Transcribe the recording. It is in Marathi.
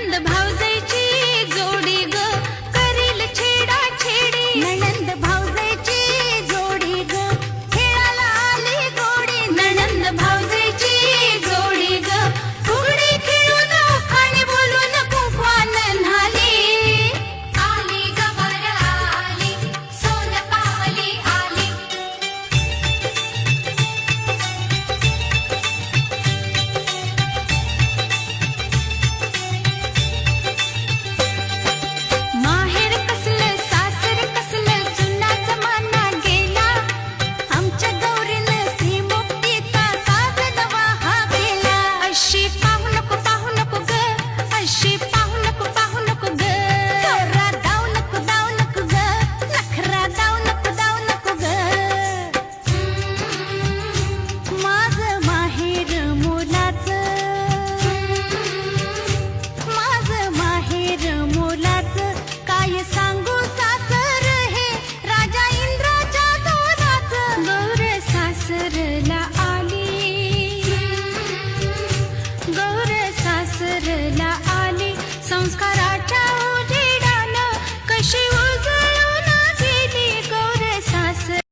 नणंद भावजाईची जोडी ग करील छेडा छेडी नणंद भावजाईची जोडी ग खेळाला आली गोडी नणंद भावजाईची जोडी ग फुगडी खेळून आणि बोलून कुंकवान न्हाली आली ग बर आली सोन पावली आली माहेर कसलं सासर कसलं जुना जमाना गेला आमच्या गौरीनं श्रीमुक्तीचा साज नवा हा केला अशी पाहू नको ग अशी पाहू नको ग नखरा दाव नको ग नखरा दाव नको ग माझं माहेर मोलाचं माझं माहेर मोलाचं काय सांगू सासर हे राजा इंद्राच्या दोराचं गौर सासरला आली गौर सासरला आली संस्कार